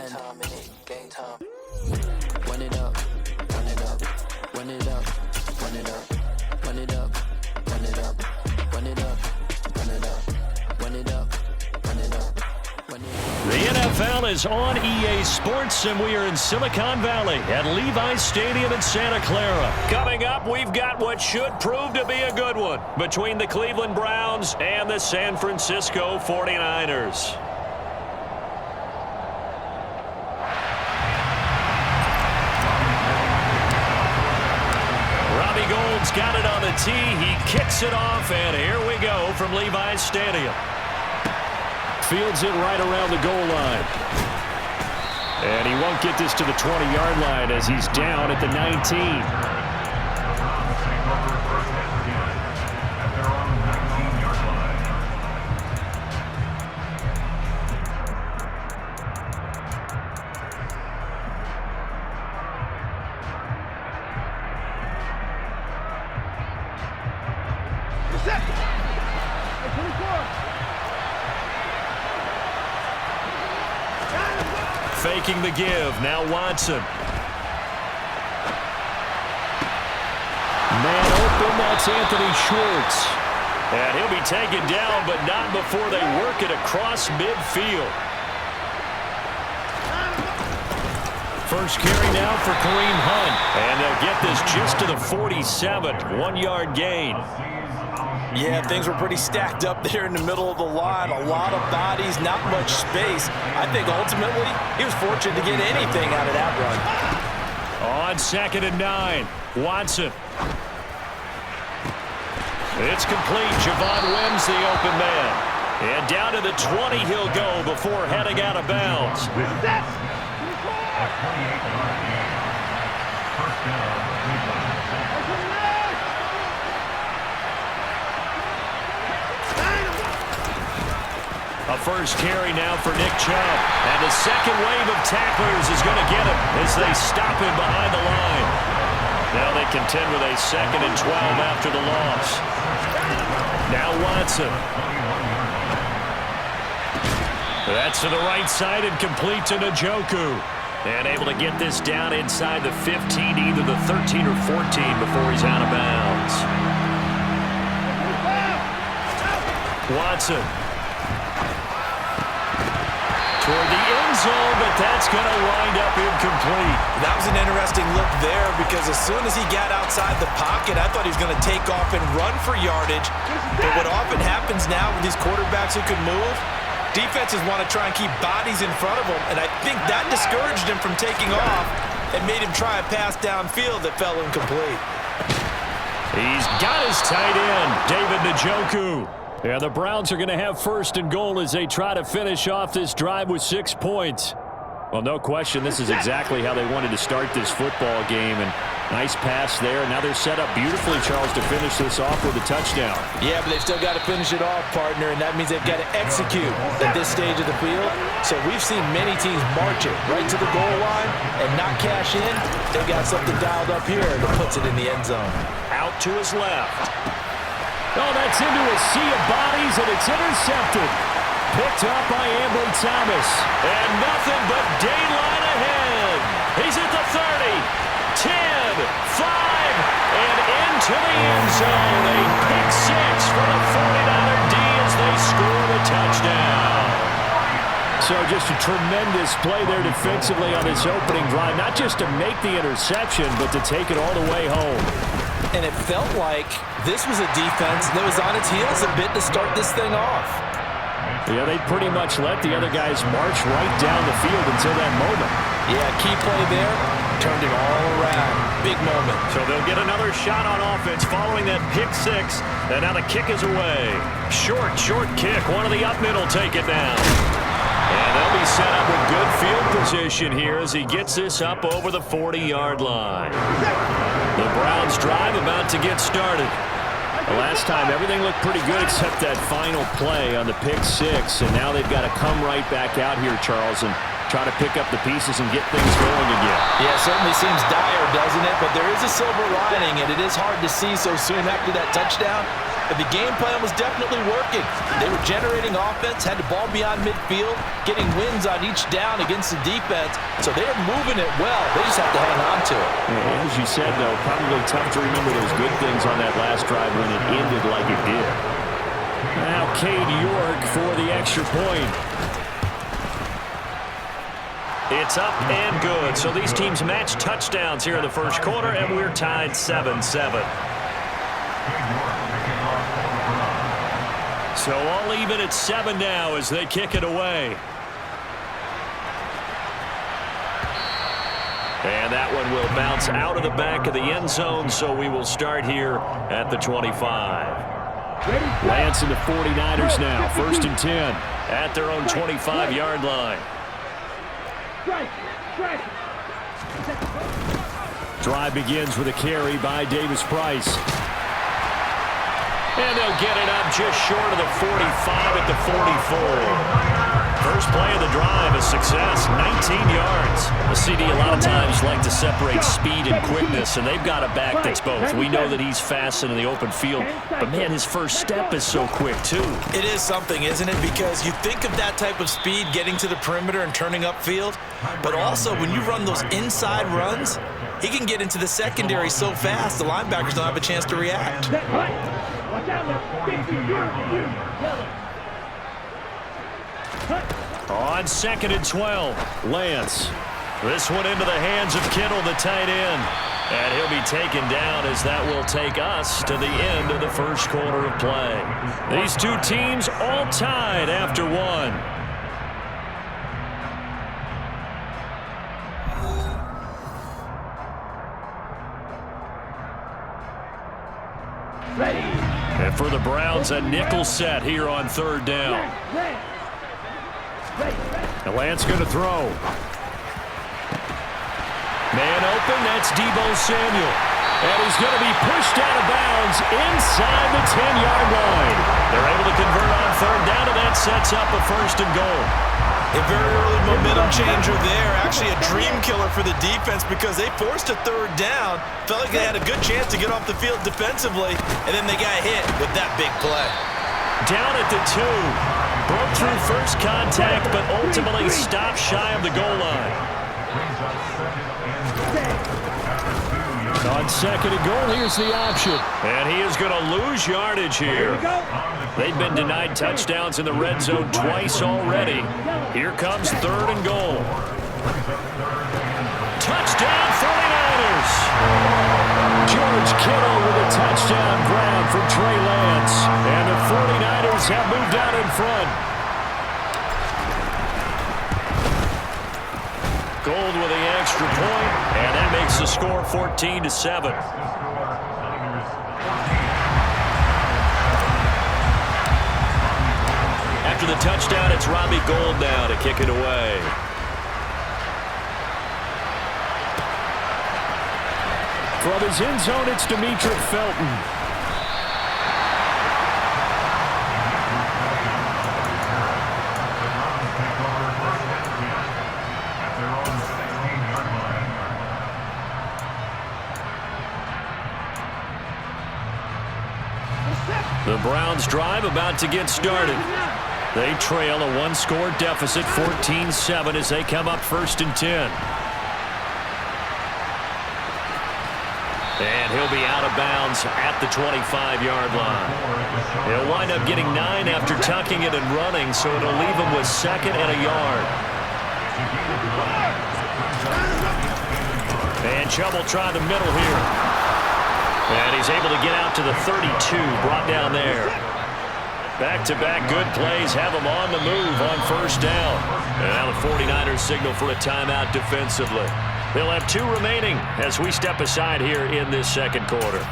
MADDEN. Game time. Run it up, run it up, run it up, run it up, run it up, run it up, run it up, run it up, run it up, run it up. The NFL is on EA Sports, and we are in Silicon Valley at Levi's Stadium in Santa Clara. Coming up, we've got what should prove to be a good one between the Cleveland Browns and the San Francisco 49ers. Robbie Gould's got it on the tee. He kicks it off, and here we go from Levi's Stadium. Fields it right around the goal line. And he won't get this to the 20-yard line as he's down at the 19. Faking the give. Now Watson. Man open. That's Anthony Schwartz. And he'll be taken down, but not before they work it across midfield. First carry now for Kareem Hunt. And they'll get this just to the 47. 1-yard gain. Yeah, things were pretty stacked up there in the middle of the line. A lot of bodies, not much space. I think ultimately he was fortunate to get anything out of that run. On 2nd and 9, Watson. It's complete. Javon wins the open man. And down to the 20 he'll go before heading out of bounds. A first carry now for Nick Chubb. And the second wave of tacklers is going to get him as they stop him behind the line. Now they contend with a 2nd and 12 after the loss. Now Watson. That's to the right side and complete to Njoku. And able to get this down inside the 15, either the 13 or 14 before he's out of bounds. Watson. Toward the end zone, but that's going to wind up incomplete. That was an interesting look there because as soon as he got outside the pocket, I thought he was going to take off and run for yardage. But what often happens now with these quarterbacks who can move, defenses want to try and keep bodies in front of them, and I think that discouraged him from taking off and made him try a pass downfield that fell incomplete. He's got his tight end, David Njoku. Yeah, the Browns are going to have 1st and goal as they try to finish off this drive with 6 points. Well, no question, this is exactly how they wanted to start this football game. And nice pass there. Now they're set up beautifully, Charles, to finish this off with a touchdown. Yeah, but they've still got to finish it off, partner, and that means they've got to execute at this stage of the field. So we've seen many teams march it right to the goal line and not cash in. They've got something dialed up here that puts it in the end zone. Out to his left. Oh, that's into a sea of bodies, and it's intercepted. Picked up by Ambry Thomas. And nothing but daylight ahead. He's at the 30, 10, 5, and into the end zone. A pick 6 for the 49er D as they score the touchdown. So just a tremendous play there defensively on this opening drive. Not just to make the interception, but to take it all the way home. And it felt like this was a defense that was on its heels a bit to start this thing off. Yeah, they pretty much let the other guys march right down the field until that moment. Yeah, key play there, turned it all around. Big moment. So they'll get another shot on offense following that pick 6. And now the kick is away. Short kick. One of the up middle take it down. And they'll be set up with good field position here as he gets this up over the 40-yard line. The Browns drive about to get started. The last time, everything looked pretty good except that final play on the pick 6. And now they've got to come right back out here, Charles, and try to pick up the pieces and get things going again. Yeah, it certainly seems dire, doesn't it? But there is a silver lining, and it is hard to see so soon after that touchdown. and the game plan was definitely working. They were generating offense, had the ball beyond midfield, getting wins on each down against the defense, so they are moving it well. They just have to hang on to it. Yeah, as you said, though, probably tough to remember those good things on that last drive when it ended like it did. Now Cade York for the extra point. It's up and good. So these teams match touchdowns here in the first quarter, and we're tied 7-7. So all even at 7 now as they kick it away. And that one will bounce out of the back of the end zone, so we will start here at the 25. Lance and the 49ers now, 1st and 10 at their own 25-yard line. Drive begins with a carry by Davis Price. And they'll get it up just short of the 45 at the 44. First play of the drive, a success, 19 yards. The CD a lot of times like to separate speed and quickness, and they've got a back that's both. We know that he's fast in the open field, but man, his first step is so quick too. It is something, isn't it? Because you think of that type of speed getting to the perimeter and turning upfield, but also when you run those inside runs, he can get into the secondary so fast the linebackers don't have a chance to react. On 2nd and 12, Lance. This one into the hands of Kittle, the tight end. And he'll be taken down as that will take us to the end of the first quarter of play. These two teams all tied after one. And for the Browns, a nickel set here on 3rd down. And Lance going to throw. Man open, that's Deebo Samuel. And he's going to be pushed out of bounds inside the 10-yard line. They're able to convert on 3rd down, and that sets up a 1st and goal. A very early momentum changer there. Actually a dream killer for the defense because they forced a 3rd down. Felt like they had a good chance to get off the field defensively, and then they got hit with that big play. Down at the 2. Broke through first contact, but ultimately stopped shy of the goal line. On 2nd and goal, here's the option. And he is going to lose yardage here. They've been denied touchdowns in the red zone twice already. Here comes 3rd and goal. Touchdown 49ers! George Kittle with a touchdown grab for Trey Lance. And the 49ers have moved out in front. Gold with the extra point, and that makes the score 14-7. After the touchdown, it's Robbie Gould now to kick it away. From his end zone, it's Demetric Felton. The Browns drive about to get started. They trail a 1-score deficit, 14-7, as they come up 1st and 10. And he'll be out of bounds at the 25-yard line. He'll wind up getting 9 after tucking it and running, so it'll leave him with 2nd and a yard. And Chubb will try the middle here. And he's able to get out to the 32, brought down there. Back-to-back good plays have him on the move on 1st down. And now the 49ers signal for a timeout defensively. They'll have 2 remaining as we step aside here in this 2nd quarter.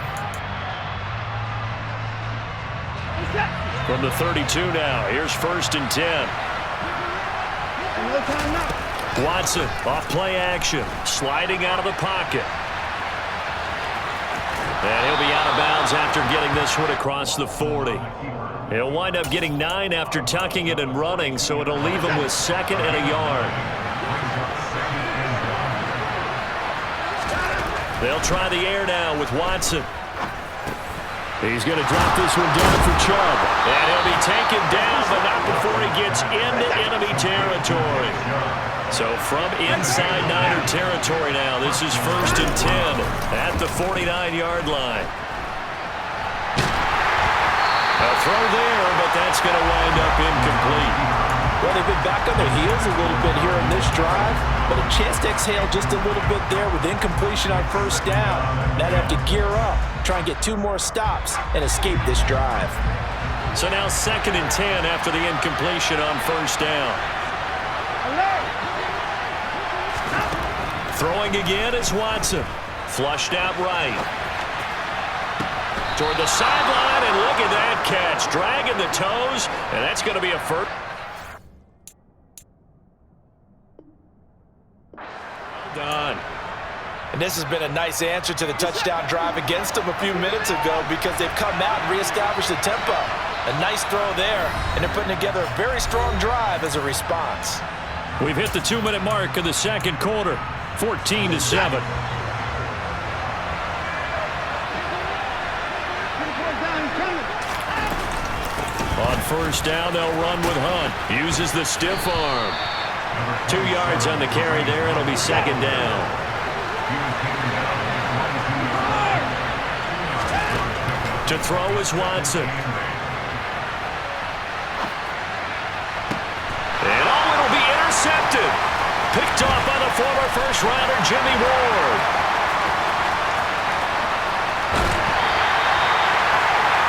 From the 32 now, here's 1st and 10. Watson off play action, sliding out of the pocket. And he'll be out of bounds after getting this one across the 40. He'll wind up getting 9 after tucking it and running, so it'll leave him with 2nd and a yard. They'll try the air now with Watson. He's going to drop this one down for Chubb. And he'll be taken down, but not before he gets into enemy territory. So from inside Niner territory now, this is 1st and 10 at the 49-yard line. A throw there, but that's going to wind up incomplete. Well, they've been back on their heels a little bit here in this drive, but a chance to exhale just a little bit there with incompletion on 1st down. Now they have to gear up, try and get 2 more stops, and escape this drive. So now 2nd and 10 after the incompletion on 1st down. Throwing again is Watson. Flushed out right. Toward the sideline, and look at that catch. Dragging the toes, and that's going to be a first. Done. And this has been a nice answer to the touchdown drive against them a few minutes ago because they've come out and reestablished the tempo. A nice throw there, and they're putting together a very strong drive as a response. We've hit the 2-minute mark of the 2nd quarter, 14-7. On 1st down, they'll run with Hunt. Uses the stiff arm. 2 yards on the carry there. It'll be 2nd down. To throw is Watson. And it'll be intercepted. Picked off by the former first-rounder Jimmy Ward.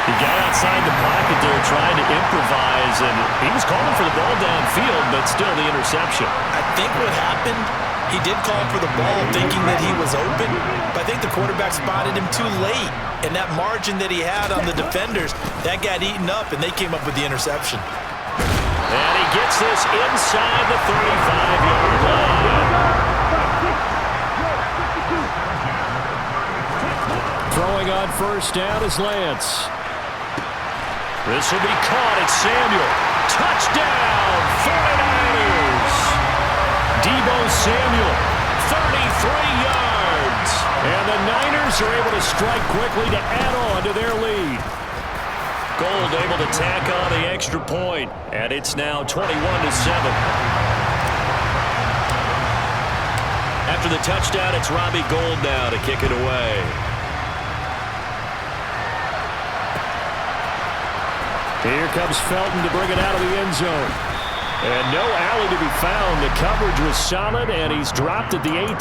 He got outside the pocket there trying to improvise, and he was calling for the ball downfield, but still the interception. I think what happened, he did call for the ball thinking that he was open, but I think the quarterback spotted him too late, and that margin that he had on the defenders, that got eaten up, and they came up with the interception. And he gets this inside the 35-yard line. Throwing on 1st down is Lance. This will be caught at Samuel. Touchdown, 49ers. Deebo Samuel, 33 yards. And the Niners are able to strike quickly to add on to their lead. Gold able to tack on the extra point, and it's now 21-7. After the touchdown, it's Robbie Gould now to kick it away. Here comes Felton to bring it out of the end zone. And no alley to be found. The coverage was solid, and he's dropped at the 18.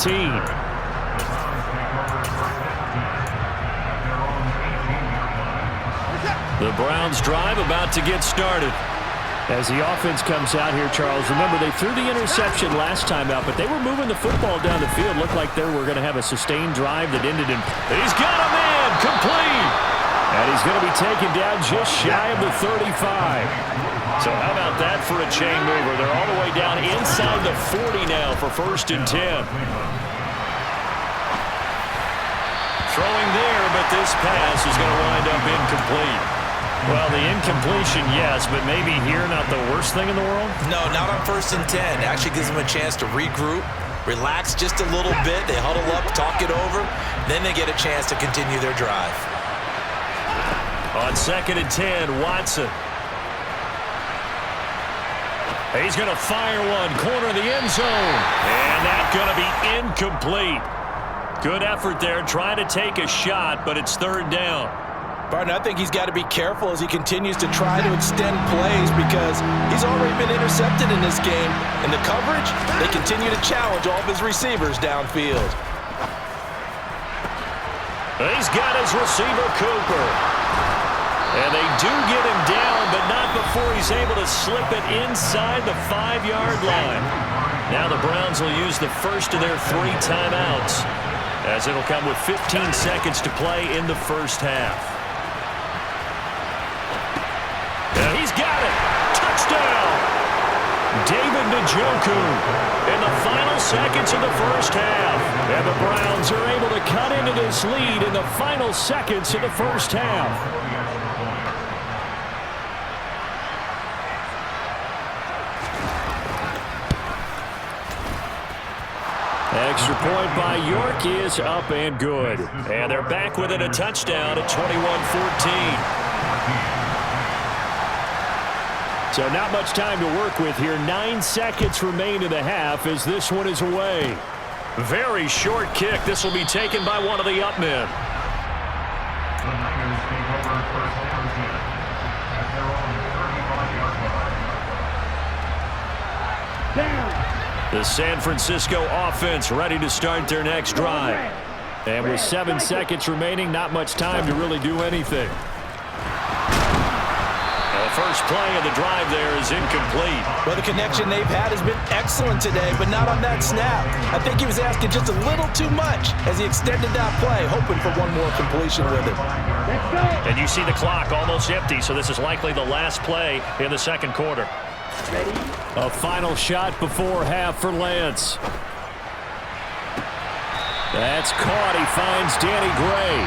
The Browns drive about to get started. As the offense comes out here, Charles, remember they threw the interception last time out, but they were moving the football down the field. Looked like they were going to have a sustained drive that ended in... He's got a man, complete! And he's going to be taken down just shy of the 35. So how about that for a chain mover? They're all the way down inside the 40 now for 1st and 10. Throwing there, but this pass is going to wind up incomplete. Well, the incompletion, yes, but maybe here not the worst thing in the world? No, not on 1st and 10. Actually gives them a chance to regroup, relax just a little bit. They huddle up, talk it over. Then they get a chance to continue their drive. On 2nd and 10, Watson. He's going to fire one, corner of the end zone. And that's going to be incomplete. Good effort there, trying to take a shot, but it's 3rd down. Barton, I think he's got to be careful as he continues to try to extend plays because he's already been intercepted in this game. In the coverage, they continue to challenge all of his receivers downfield. He's got his receiver, Cooper. And they do get him down, but not before he's able to slip it inside the 5-yard line. Now the Browns will use the first of their 3 timeouts, as it'll come with 15 seconds to play in the 1st half. And he's got it. Touchdown. David Njoku in the final seconds of the 1st half. And the Browns are able to cut into this lead in the final seconds of the 1st half. Extra point by York is up and good. And they're back within a touchdown at 21-14. So not much time to work with here. 9 seconds remain in the half as this one is away. Very short kick. This will be taken by one of the up men. The San Francisco offense ready to start their next drive. And with 7 seconds remaining, not much time to really do anything. The first play of the drive there is incomplete. Well, the connection they've had has been excellent today, but not on that snap. I think he was asking just a little too much as he extended that play, hoping for one more completion with it. And you see the clock almost empty, so this is likely the last play in the second quarter. Ready? A final shot before half for Lance. That's caught. He finds Danny Gray.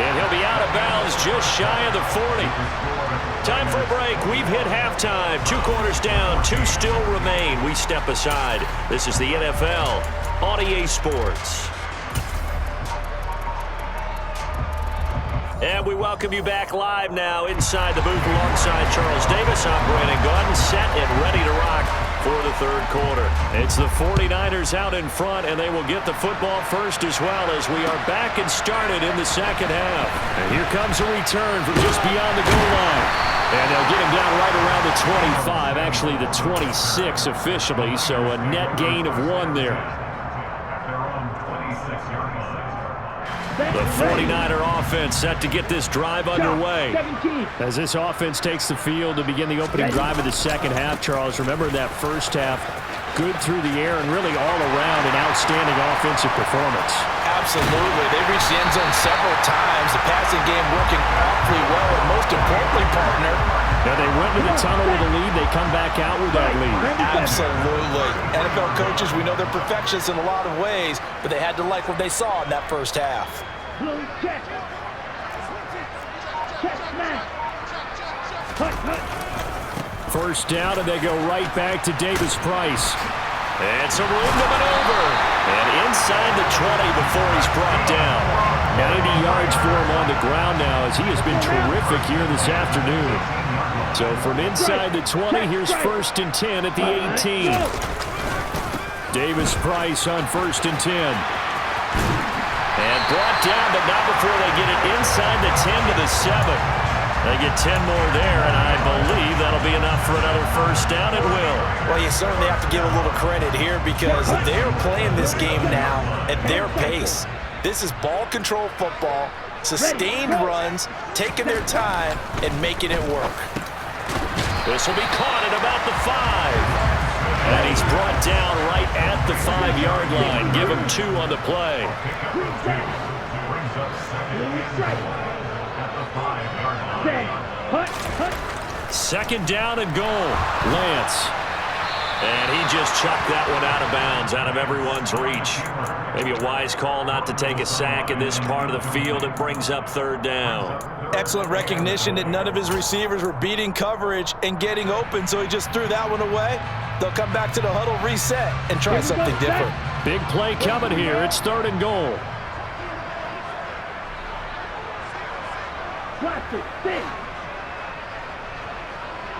And he'll be out of bounds just shy of the 40. Time for a break. We've hit halftime. 2 quarters down. 2 still remain. We step aside. This is the NFL on EA Sports. And we welcome you back live now inside the booth alongside Charles Davis. I'm Brandon Gaudin, set and ready to rock for the third quarter. It's the 49ers out in front, and they will get the football first as well as we are back and started in the second half. And here comes a return from just beyond the goal line. And they'll get him down right around the 25, actually the 26 officially, so a net gain of 1 there. The 49er offense set to get this drive underway. As this offense takes the field to begin the opening drive of the second half, Charles, remember that first half, good through the air and really all around an outstanding offensive performance. Absolutely. They reached the end zone several times. The passing game working awfully well, and most importantly, partner, now they went to the tunnel with a lead. They come back out with that lead. Absolutely. NFL coaches, we know they're perfectionists in a lot of ways, but they had to like what they saw in that first half. First down, and they go right back to Davis Price. And some room to maneuver. And inside the 20 before he's brought down. 90 yards for him on the ground now as he has been terrific here this afternoon. So from inside the 20, here's 1st and 10 at the 18. Davis Price on 1st and 10. And brought down, but not before they get it inside the 10 to the 7. They get 10 more there, and I believe that'll be enough for another first down. It will. Well, you certainly have to give a little credit here because they're playing this game now at their pace. This is ball control football, sustained runs, taking their time, and making it work. This will be caught at about the 5. And he's brought down right at the 5-yard line. Give him 2 on the play. Second down and goal. Lance. And he just chucked that one out of bounds, out of everyone's reach. Maybe a wise call not to take a sack in this part of the field. It brings up 3rd down. Excellent recognition that none of his receivers were beating coverage and getting open, so he just threw that one away. They'll come back to the huddle, reset, and try something different. Big play coming here. It's 3rd and goal.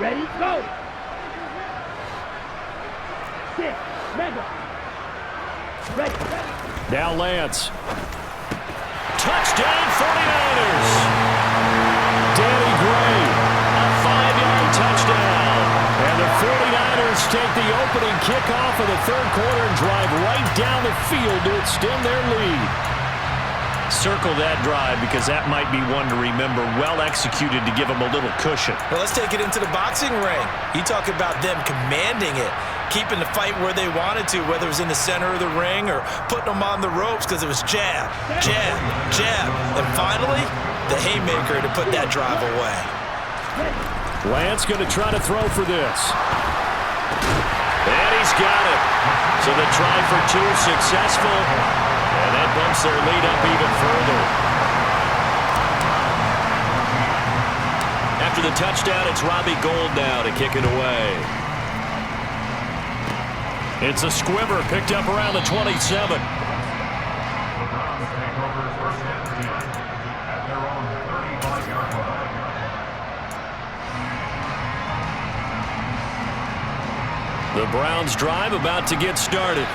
Ready, go! 6, mega. Ready. Now Lance. Touchdown 49ers! Danny Gray, a 5-yard touchdown. And the 49ers take the opening kickoff of the 3rd quarter and drive right down the field to extend their lead. Circle that drive because that might be one to remember. Well executed to give them a little cushion. Well, let's take it into the boxing ring. You talk about them commanding it, keeping the fight where they wanted to, whether it was in the center of the ring or putting them on the ropes because it was jab, jab, jab. And finally, the haymaker to put that drive away. Lance going to try to throw for this. And he's got it. So the try for 2 successful. And that bumps their lead up even further. After the touchdown, it's Robbie Gould now to kick it away. It's a squibber picked up around the 27. The Browns drive about to get started.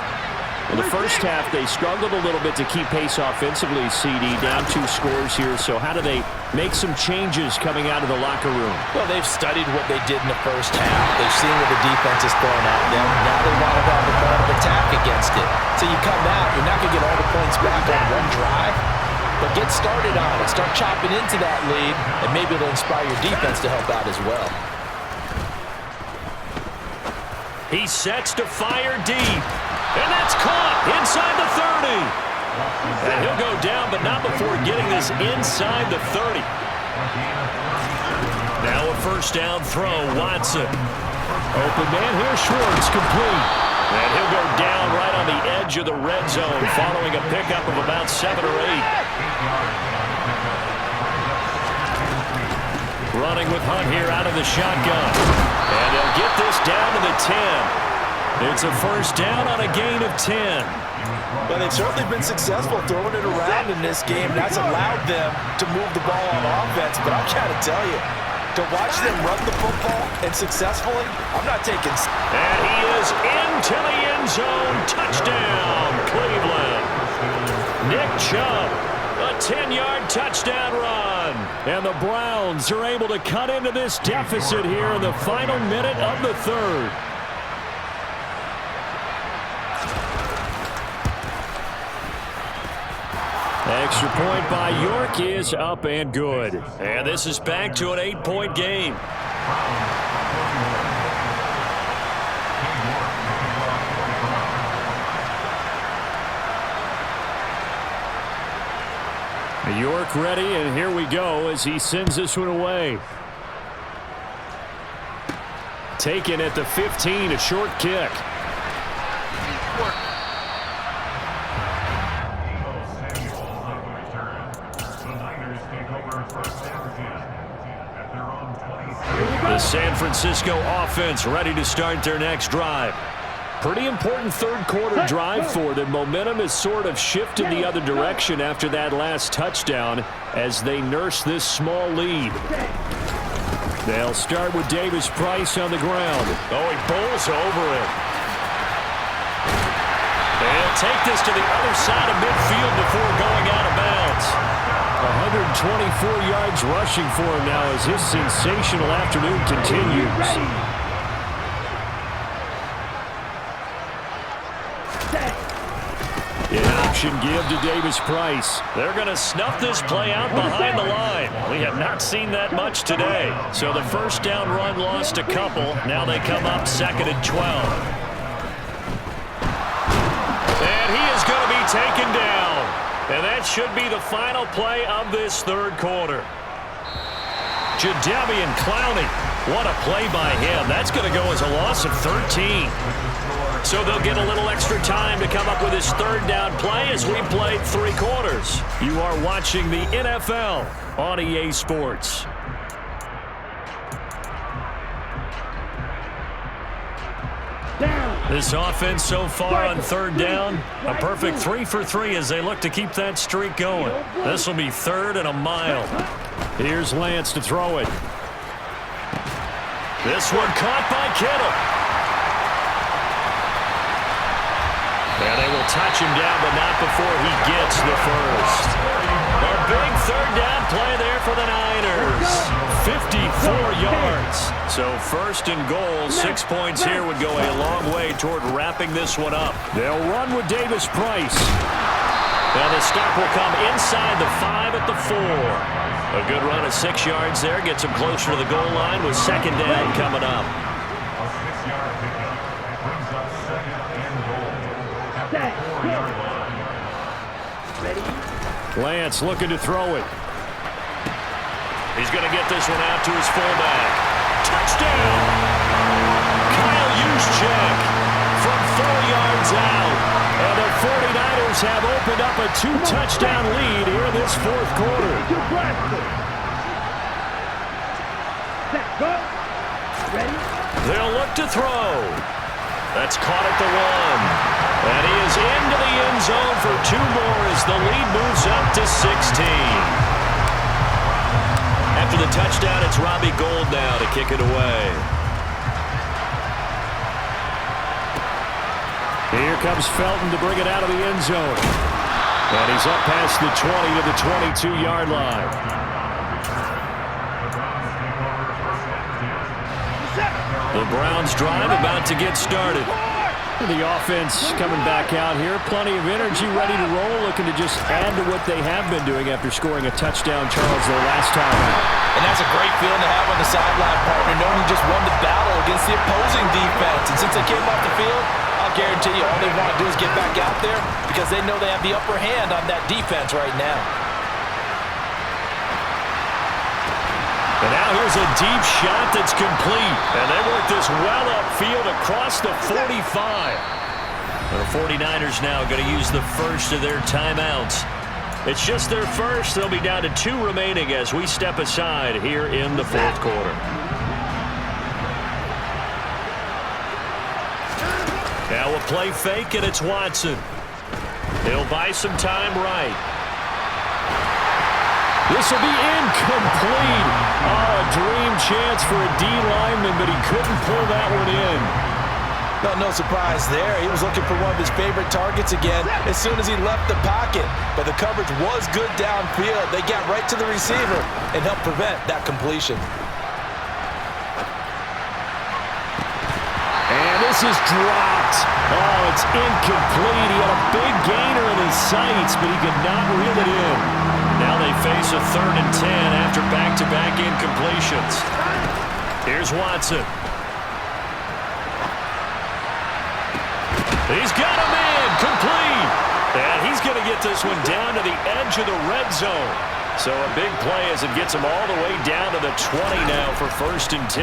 In the first half, they struggled a little bit to keep pace offensively, CD, down 2 scores here. So how do they make some changes coming out of the locker room? Well, they've studied what they did in the first half. They've seen what the defense is throwing at them. Now they want to have a plan of attack against it. So you come out, you're not going to get all the points back on one drive, but get started on it. Start chopping into that lead, and maybe it'll inspire your defense to help out as well. He sets to fire deep. And that's caught inside the 30. And he'll go down, but not before getting this inside the 30. Now a first down throw, Watson. Open man here, Schwartz, complete. And he'll go down right on the edge of the red zone following a pickup of about 7 or 8. Running with Hunt here out of the shotgun. And they'll get this down to the 10. It's a first down on a gain of 10. Well, they've certainly been successful throwing it around in this game. That's allowed them to move the ball on offense. But I've got to tell you, to watch them run the football and successfully, I'm not taking... And he is into the end zone. Touchdown, Cleveland. Nick Chubb, a 10-yard touchdown run. And the Browns are able to cut into this deficit here in the final minute of the third. Extra point by York is up and good. And this is back to an 8-point game. York ready, and here we go as he sends this one away. Taken at the 15, a short kick. The San Francisco offense ready to start their next drive. Pretty important third-quarter drive for them. Momentum has sort of shifted the other direction after that last touchdown as they nurse this small lead. They'll start with Davis Price on the ground. Oh, he bowls over it. They'll take this to the other side of midfield before going out of bounds. 124 yards rushing for him now as his sensational afternoon continues. An option give to Davis Price. They're going to snuff this play out behind the line. We have not seen that much today. So the first down run lost a couple. Now they come up 2nd and 12. And he is going to be taken down. And that should be the final play of this third quarter. Jadeveon Clowney. What a play by him. That's going to go as a loss of 13. So they'll get a little extra time to come up with his third down play as we played 3 quarters. You are watching the NFL on EA Sports. This offense so far on third down, a perfect 3 for 3 as they look to keep that streak going. This will be 3rd and a mile. Here's Lance to throw it. This one caught by Kittle. And they will touch him down, but not before he gets the first. A big third down play there for the Niners. 54 yards. So 1st and goal, 6 points here would go a long way toward wrapping this one up. They'll run with Davis Price. Now the stop will come inside the 5 at the 4. A good run of 6 yards there. Gets him closer to the goal line with 2nd down coming up. Lance looking to throw it. He's going to get this one out to his fullback. Touchdown! Kyle Juszczyk from 4 yards out. And the 49ers have opened up a 2-touchdown lead here in this 4th quarter. They'll look to throw. That's caught at the 1. And he is into the end zone for 2 more as the lead moves up to 16. After the touchdown, it's Robbie Gould now to kick it away. Here comes Felton to bring it out of the end zone. And he's up past the 20 to the 22-yard line. The Browns drive about to get started. The offense coming back out here. Plenty of energy, ready to roll, looking to just add to what they have been doing after scoring a touchdown, Charles, their last time out. And that's a great feeling to have on the sideline, partner, knowing you just won the battle against the opposing defense. And since they came off the field, I'll guarantee you all they want to do is get back out there because they know they have the upper hand on that defense right now. And now here's a deep shot that's complete. And they work this well upfield across the 45. The 49ers now going to use the first of their timeouts. It's just their first. They'll be down to 2 remaining as we step aside here in the 4th quarter. Now a play fake, and it's Watson. He'll buy some time right. This will be incomplete. Oh, a dream chance for a D lineman, but he couldn't pull that one in. No surprise there. He was looking for one of his favorite targets again as soon as he left the pocket. But the coverage was good downfield. They got right to the receiver and helped prevent that completion. And this is dropped. Oh, it's incomplete. He had a big gainer in his sights, but he could not reel it in. Now they face a 3rd and 10 after back-to-back incompletions. Here's Watson. He's got a man, complete. And he's going to get this one down to the edge of the red zone. So a big play as it gets him all the way down to the 20 now for 1st and 10.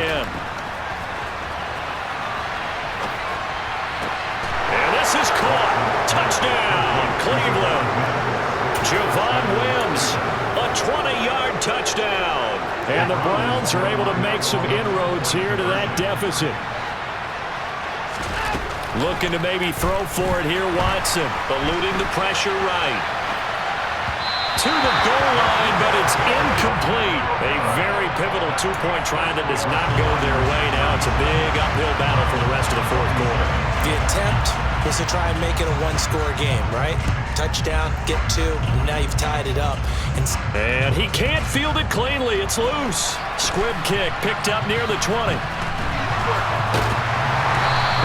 And this is caught. Touchdown, Cleveland. Javon Wims, a 20-yard touchdown. And the Browns are able to make some inroads here to that deficit. Looking to maybe throw for it here, Watson. Eluding the pressure right. To the goal line, but it's incomplete. A very pivotal 2-point try that does not go their way. Now it's a big uphill battle for the rest of the 4th quarter. The attempt was to try and make it a 1-score game, right? Touchdown, get 2, and now you've tied it up. And he can't field it cleanly. It's loose. Squib kick picked up near the 20.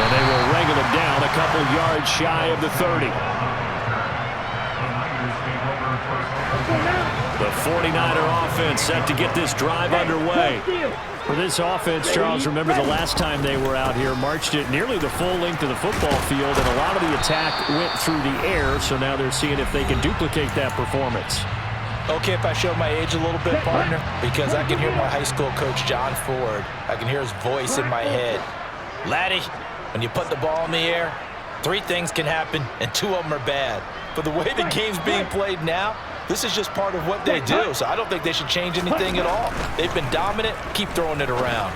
And they will wrangle him down a couple yards shy of the 30. The 49er offense set to get this drive underway. For this offense, Charles, remember the last time they were out here, marched it nearly the full length of the football field, and a lot of the attack went through the air, so now they're seeing if they can duplicate that performance. Okay, if I show my age a little bit, partner, because I can hear my high school coach, John Ford. I can hear his voice in my head. Laddie, when you put the ball in the air, 3 things can happen, and 2 of them are bad. But the way the game's being played now, this is just part of what they do, so I don't think they should change anything at all. They've been dominant. Keep throwing it around.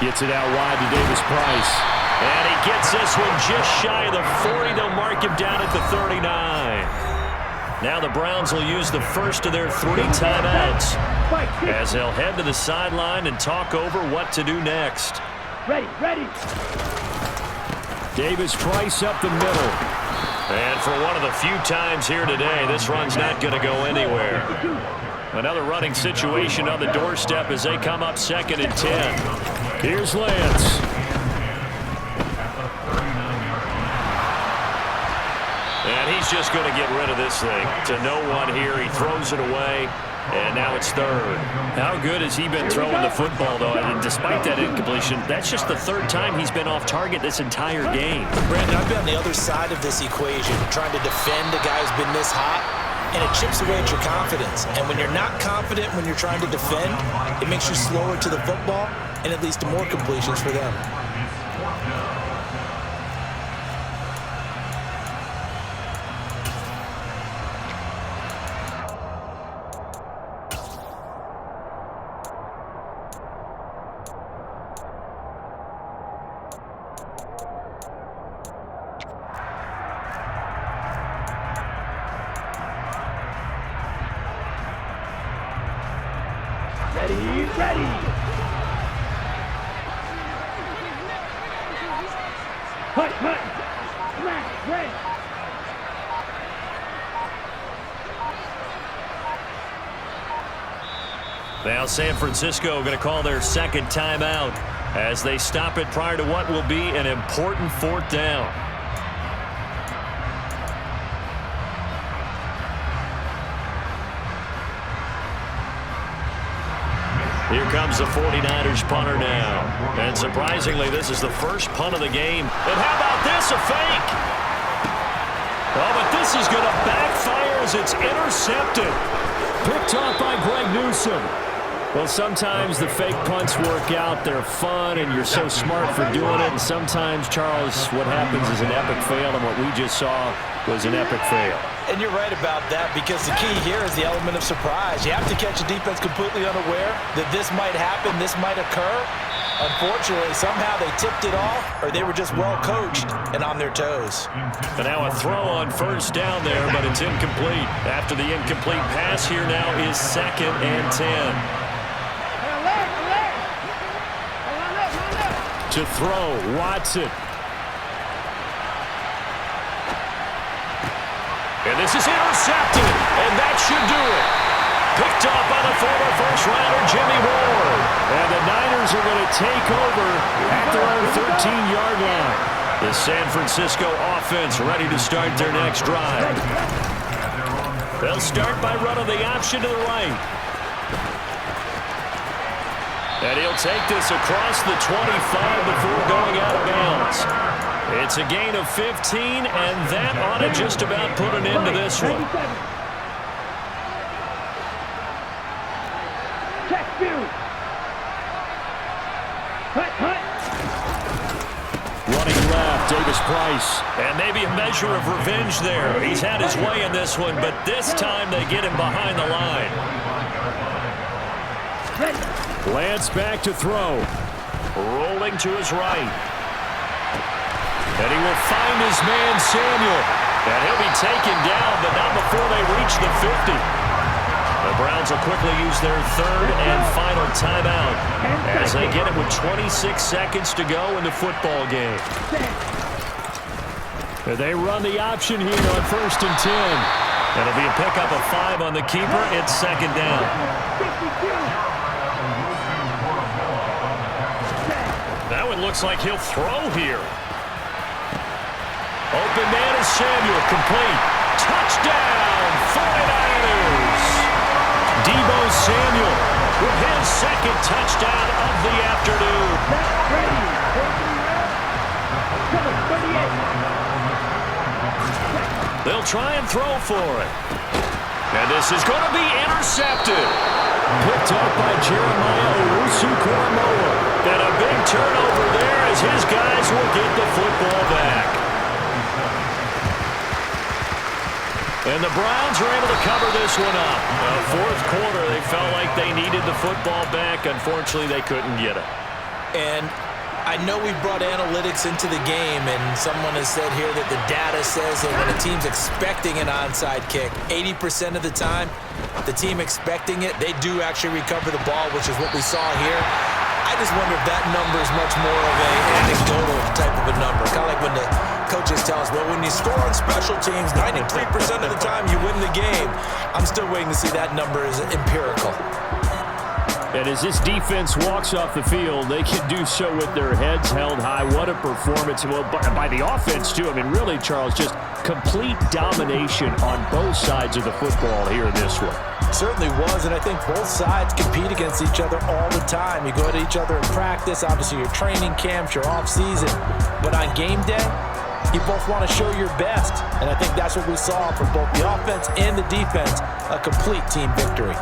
Gets it out wide to Davis Price. And he gets this one just shy of the 40. They'll mark him down at the 39. Now the Browns will use the first of their 3 timeouts as they'll head to the sideline and talk over what to do next. Ready. Davis Price up the middle. And for one of the few times here today, this run's not going to go anywhere. Another running situation on the doorstep as they come up 2nd and 10. Here's Lance. And he's just going to get rid of this thing. To no one here. He throws it away. And now it's 3rd. How good has he been throwing the football, though? And despite that incompletion, that's just the 3rd time he's been off target this entire game. Brandon, I've been on the other side of this equation, trying to defend a guy who's been this hot, and it chips away at your confidence. And when you're not confident when you're trying to defend, it makes you slower to the football, and it leads to more completions for them. Ready, ready. Hut, hut. Smash, red. Now San Francisco going to call their second timeout as they stop it prior to what will be an important fourth down. Here comes the 49ers punter now. And surprisingly, this is the first punt of the game. And how about this, a fake? Oh, but this is going to backfire as it's intercepted. Picked off by Greg Newsome. Well, sometimes the fake punts work out. They're fun, and you're so smart for doing it. And sometimes, Charles, what happens is an epic fail, and what we just saw was an epic fail. And you're right about that, because the key here is the element of surprise. You have to catch a defense completely unaware that this might happen, this might occur. Unfortunately, somehow they tipped it off, or they were just well coached and on their toes. And now a throw on first down there, but it's incomplete. After the incomplete pass, here now is 2nd and 10. To throw, Watson. And this is intercepted, and that should do it. Picked up by the former first-rounder Jimmy Ward. And the Niners are going to take over at their own 13-yard line. The San Francisco offense ready to start their next drive. They'll start by running the option to the right. And he'll take this across the 25 before going out of bounds. It's a gain of 15, and that ought to just about put an end to this one. Check view. Hut, hut. Running left, Davis Price. And maybe a measure of revenge there. He's had his way in this one, but this time they get him behind the line. Lance back to throw. Rolling to his right. And he will find his man, Samuel. And he'll be taken down, but not before they reach the 50. The Browns will quickly use their third and final timeout as they get it with 26 seconds to go in the football game. And they run the option here on 1st and 10. It'll be a pickup of 5 on the keeper. It's 2nd down. That one looks like he'll throw here. Open man is Samuel, complete. Touchdown, 49ers. Deebo Samuel with his 2nd touchdown of the afternoon. They'll try and throw for it. And this is going to be intercepted. Picked up by Jeremiah Owusu-Koramoah. And a big turnover there as his guys will get the football back. And the Browns are able to cover this one up. Fourth quarter, they felt like they needed the football back. Unfortunately, they couldn't get it. And I know we brought analytics into the game, and someone has said here that the data says that when a team's expecting an onside kick, 80% of the time, the team expecting it, they do actually recover the ball, which is what we saw here. I just wonder if that number is much more of an anecdotal type of a number. Kind of like when the coaches tell us, well, when you score on special teams, 93% of the time you win the game. I'm still waiting to see that number is empirical. And as this defense walks off the field, they can do so with their heads held high. What a performance. Well, by the offense, too. I mean, really, Charles, just complete domination on both sides of the football here in this one. Certainly was, and I think both sides compete against each other all the time. You go at each other in practice, obviously your training camps, your off-season. But on game day, you both want to show your best. And I think that's what we saw from both the offense and the defense, a complete team victory.